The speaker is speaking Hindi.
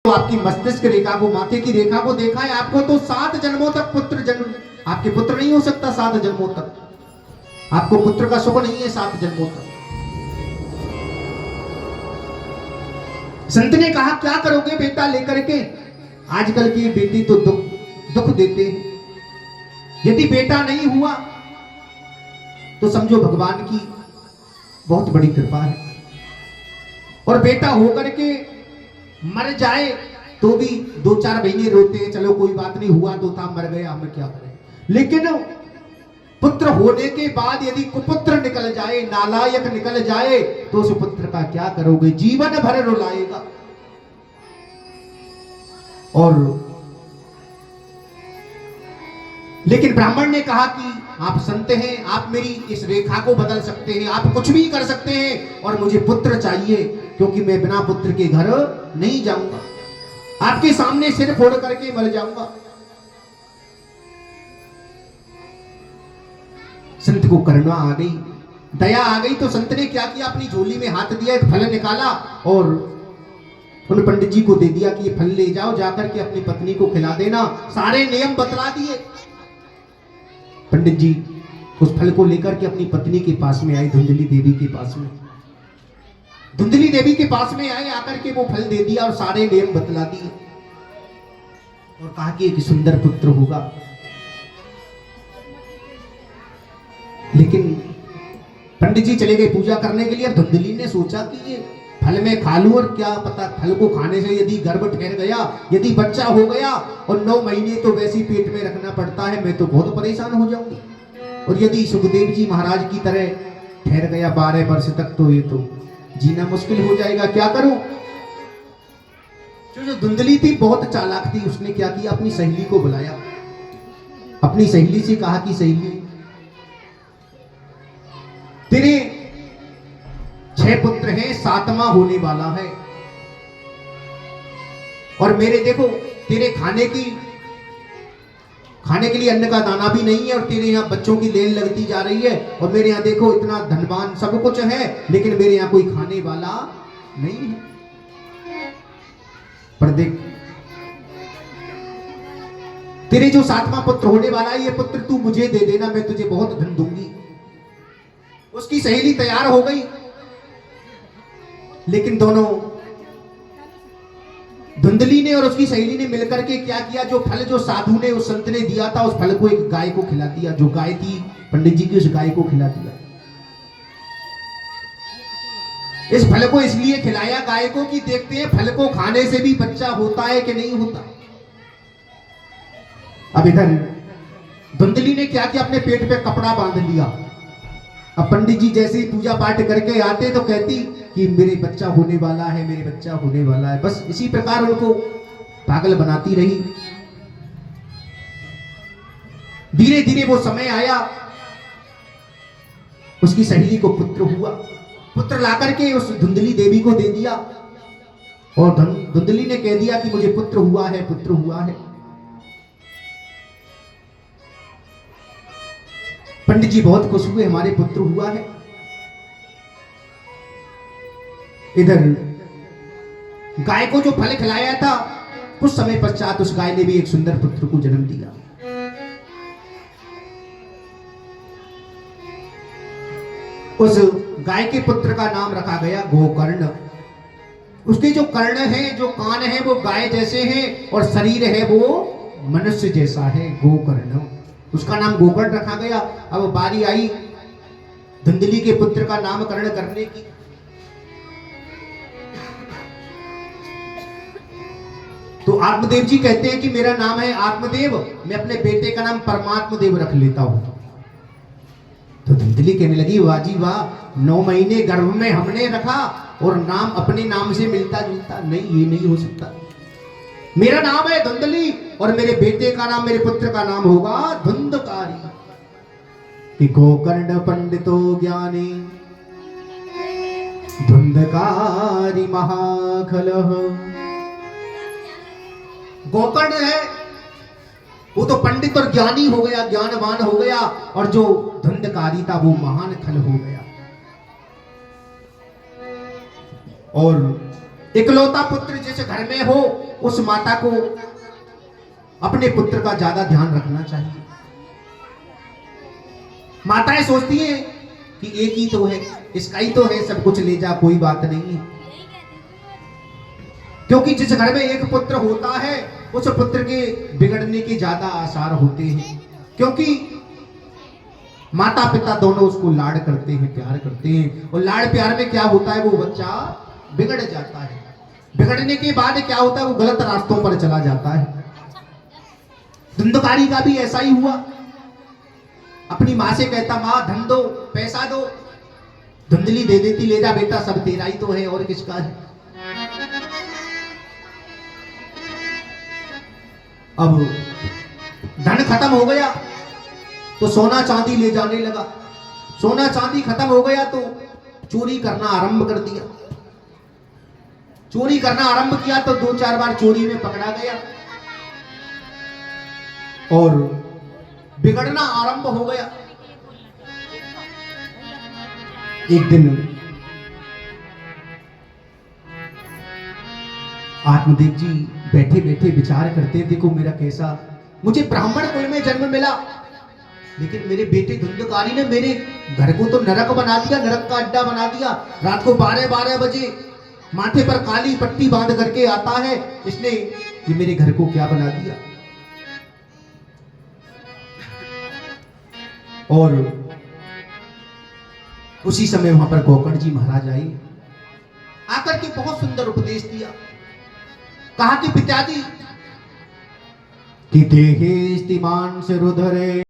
तो आपकी मस्तिष्क रेखा को, माथे की रेखा को देखा है आपको, तो 7 जन्मों तक पुत्र जन्म, आपके पुत्र नहीं हो सकता 7 जन्मों तक, आपको पुत्र का सुख नहीं है 7 जन्मों तक। संत ने कहा क्या करोगे बेटा लेकर के? आजकल की बेटी तो दुख देते हैं। यदि बेटा नहीं हुआ तो समझो भगवान की बहुत बड़ी कृपा है, और बेटा होकर के मर जाए तो भी 2-4 महीने रोते हैं, चलो कोई बात नहीं, हुआ तो था, मर गया, हम क्या करें। लेकिन पुत्र होने के बाद यदि कुपुत्र निकल जाए, नालायक निकल जाए, तो उस पुत्र का क्या करोगे? जीवन भर रुलाएगा। और लेकिन ब्राह्मण ने कहा कि आप संत हैं, आप मेरी इस रेखा को बदल सकते हैं, आप कुछ भी कर सकते हैं, और मुझे पुत्र चाहिए, क्योंकि मैं बिना पुत्र के घर नहीं जाऊंगा, आपके सामने सिर फोड़ करके मर जाऊंगा। संत को करुणा आ गई, दया आ गई, तो संत ने क्या किया? अपनी झोली में हाथ दिया, एक फल निकाला और उन पंडित जी को दे दिया कि ये फल ले जाओ, जाकर के अपनी पत्नी को खिला देना। सारे नियम बतला दिए। पंडित जी उस फल को लेकर के अपनी पत्नी के पास में आए, धुंधली देवी के पास में, धुंधली देवी के पास में आए, आकर के वो फल दे दिया और सारे नियम बतला दिए, और कहा कि एक सुंदर पुत्र होगा। लेकिन पंडित जी चले गए पूजा करने के लिए। अब धुंधली ने सोचा कि ये फल में खा लूं, और क्या पता फल को खाने से यदि गर्भ ठहर गया, यदि बच्चा हो गया, और 9 महीने तो वैसे ही पेट में रखना पड़ता है, मैं तो बहुत परेशान हो जाऊंगी। और यदि सुखदेव जी महाराज की तरह ठहर गया 12 वर्ष तक, तो ये तो जीना मुश्किल हो जाएगा, क्या करूं? जो धुंधली थी बहुत चालाक थी, उसने क्या किया? अपनी सहेली को बुलाया, अपनी सहेली से कहा कि सहेली, तेरे 6 पुत्र हैं, 7वां होने वाला है, और मेरे देखो तेरे खाने के लिए अन्न का दाना भी नहीं है, और तेरे यहाँ बच्चों की लेन लगती जा रही है, और मेरे यहाँ देखो इतना धनवान सब कुछ है, लेकिन मेरे यहाँ कोई खाने वाला नहीं है। पर देख, तेरे जो 7वां पुत्र होने वाला है, ये पुत्र तू मुझे दे देना, मैं तुझे बहुत धन दूंगी। उसकी सहेली तैयार हो गई, लेकिन दोनों, धुंधली ने और उसकी सहेली ने मिलकर के क्या किया? जो फल जो साधु ने, उस संत ने दिया था, उस फल को एक गाय को खिला दिया। जो गाय थी पंडित जी की, उस गाय को खिला दिया। इस फल को इसलिए खिलाया गाय को कि देखते हैं फल को खाने से भी बच्चा होता है कि नहीं होता। अब इधर धुंधली ने क्या किया? अपने पेट पे कपड़ा बांध लिया। अब पंडित जी जैसे ही पूजा पाठ करके आते तो कहती कि मेरे बच्चा होने वाला है, मेरे बच्चा होने वाला है। बस इसी प्रकार उनको पागल बनाती रही। धीरे धीरे वो समय आया, उसकी सहेली को पुत्र हुआ। पुत्र लाकर के उस धुंधली देवी को दे दिया, और धुंधली ने कह दिया कि मुझे पुत्र हुआ है, पुत्र हुआ है। पंडित जी बहुत खुश हुए, हमारे पुत्र हुआ है। इधर गाय को जो फल खिलाया था, कुछ समय पश्चात उस गाय ने भी एक सुंदर पुत्र को जन्म दिया। उस गाय के पुत्र का नाम रखा गया गोकर्ण। उसके जो कर्ण हैं, जो कान हैं, वो गाय जैसे हैं, और शरीर है वो मनुष्य जैसा है, गोकर्ण। उसका नाम गोकर्ण रखा गया। अब बारी आई धुंधली के पुत्र का नामकरण करने की। तो आत्मदेव जी कहते हैं कि मेरा नाम है आत्मदेव, मैं अपने बेटे का नाम परमात्मदेव रख लेता हूं। तो धुंधली कहने लगी, वाह जी वाह, 9 महीने गर्भ में हमने रखा और नाम अपने नाम से मिलता जुलता, नहीं, ये नहीं हो सकता। मेरा नाम है धुंधली, और मेरे बेटे का नाम, मेरे पुत्र का नाम होगा धुंधकारी। कि गोकर्ण पंडितो ज्ञानी धुंधकारी महाखलः। गोकर्ण है वो तो पंडित और ज्ञानी हो गया, ज्ञानवान हो गया, और जो धुंधकारी था वो महान खल हो गया। और इकलौता पुत्र जिस घर में हो उस माता को अपने पुत्र का ज्यादा ध्यान रखना चाहिए। माताएं सोचती हैं कि एक ही तो है, इसका ही तो है, सब कुछ ले जा, कोई बात नहीं है। क्योंकि जिस घर में एक पुत्र होता है उस पुत्र के बिगड़ने के ज्यादा आसार होते हैं, क्योंकि माता पिता दोनों उसको लाड करते हैं, प्यार करते हैं, और लाड प्यार में क्या होता है, वो बच्चा बिगड़ जाता है। बिगड़ने के बाद क्या होता है, वो गलत रास्तों पर चला जाता है। धुंधकारी का भी ऐसा ही हुआ। अपनी माँ से कहता, माँ धन दो, पैसा दो। धुंधली दे देती, ले जा बेटा, सब तेरा ही तो है, और किसका है। अब धन खत्म हो गया तो सोना चांदी ले जाने लगा। सोना चांदी खत्म हो गया तो चोरी करना आरंभ कर दिया। चोरी करना आरंभ किया तो 2-4 बार चोरी में पकड़ा गया और बिगड़ना आरंभ हो गया। एक दिन आत्मदेव जी बैठे बैठे विचार करते, देखो मेरा कैसा, मुझे ब्राह्मण कुल में जन्म मिला, लेकिन मेरे बेटे धुंधकारी ने मेरे घर को तो नरक बना दिया, नरक का अड्डा बना दिया। रात को 12-12 बजे माथे पर काली पट्टी बांध करके आता है, इसने ये मेरे घर को क्या बना दिया। और उसी समय वहां पर गोकर्ण जी महाराज आए, आकर के बहुत सुंदर उपदेश दिया। कहा कि पिताजी कि देहे स्तिमान से रुधरे